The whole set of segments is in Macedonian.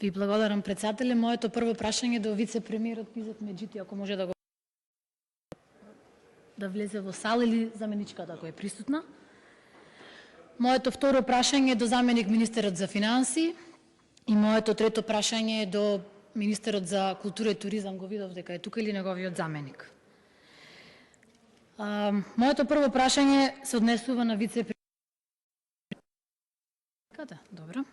Ви благодарам, председателе. Моето прво прашање до вице-премиерот Изет Меджити, ако може да влезе во сала или заменичката ако е присутна. Моето второ прашање е до заменик министерот за финансии и моето трето прашање е до министерот за култура и туризам. Го видов дека е тука или неговиот заменик. Моето прво прашање се однесува на вице-премиерот. Добро.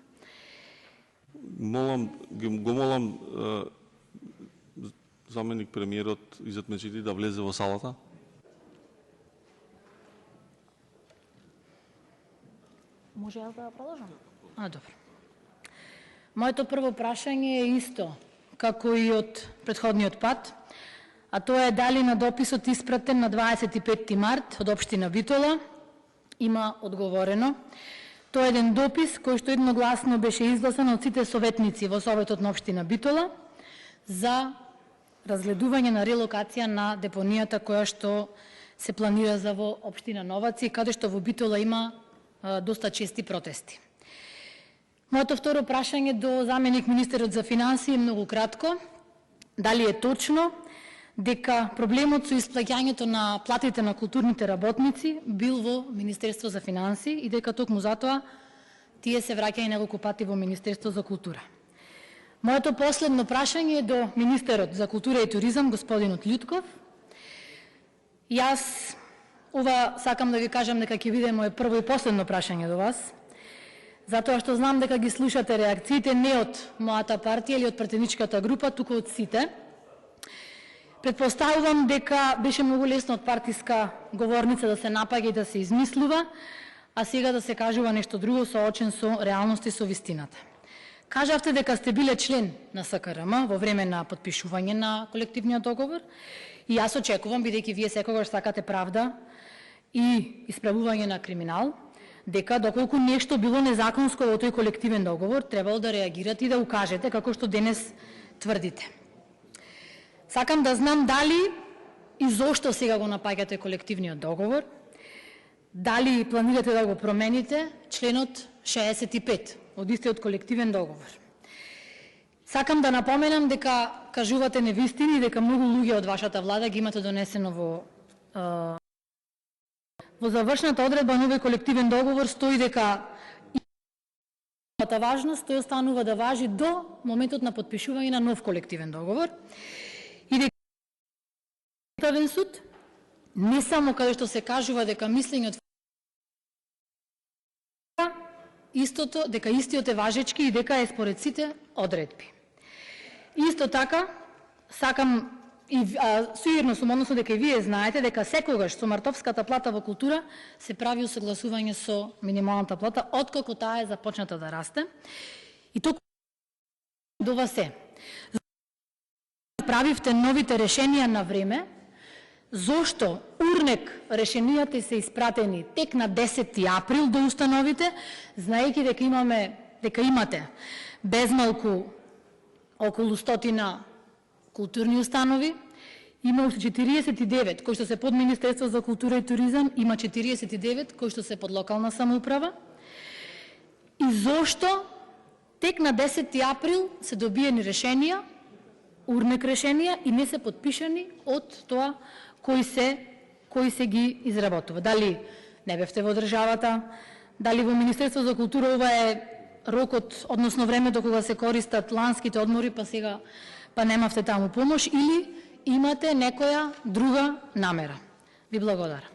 Го молам заменик премиерот Изет Меджити да влезе во салата. Може јас да продолжам? Добро. Моето прво прашање е исто како и од претходниот пат, а тоа е дали на дописот испратен на 25 март од општина Битола има одговорено. Тоа е еден допис кој што едногласно беше изгласан од сите советници во Советот на општина Битола за разгледување на релокација на депонијата која што се планира за во општина Новаци, каде што во Битола има доста чести протести. Моето второ прашање до заменик министерот за финансии е многу кратко. Дали е точно дека проблемот со исплаќањето на платите на културните работници бил во Министерство за финансии и дека токму затоа тие се враќаја неколку пати во Министерство за култура. Моето последно прашање е до министерот за култура и туризам, господинот Љутков. Јас сакам да ви кажам дека ќе биде моје прво и последно прашање до вас, затоа што знам дека ги слушате реакциите не од мојата партија или од претеничката група, туку од сите. Предпоставувам дека беше многу лесно од партиска говорница да се напаѓа и да се измислува, а сега да се кажува нешто друго соочен со реалност и со вистината. Кажавте дека сте биле член на СКРМ во време на потпишување на колективниот договор и јас очекувам, бидејќи вие секогаш сакате правда и исправување на криминал, дека доколку нешто било незаконско во тој колективен договор, требало да реагирате и да укажете како што денес тврдите. Сакам да знам дали и зошто сега го напаѓате колективниот договор, дали планирате да го промените членот 65 од истиот колективен договор. Сакам да напоменам дека кажувате невистини и дека многу луѓе од вашата влада ги имате донесено во завршната одредба на овој колективен договор стои дека важност тој останува да важи до моментот на потпишување на нов колективен договор и дека Уставен суд не само каде што се кажува дека мислењето истото, дека истиот е важечки и дека е според сите одредби. Исто така, сакам и сигурно сум, односно дека и вие знаете дека секогаш со мартовската плата во култура се прави усогласување со минималната плата откако таа е започната да расте. И толку до вас е. Правивте новите решенија на време, зошто урнек решенијата се испратени тек на 10 април до установите, знаејќи дека имате безмалку околу 100 културни установи, има уште 49 кои што се под Министерство за култура и туризам, има 49 кои што се под локална самоуправа. И зошто тек на 10 април се добиени решенија, урнек решенија и не се подпишани од тоа кои се ги изработува. Дали не бевте во државата, дали во Министерство за култура ова е рокот, односно времето кога се користат ланските одмори, па сега немавте таму помош, или имате некоја друга намера. Ви благодарам.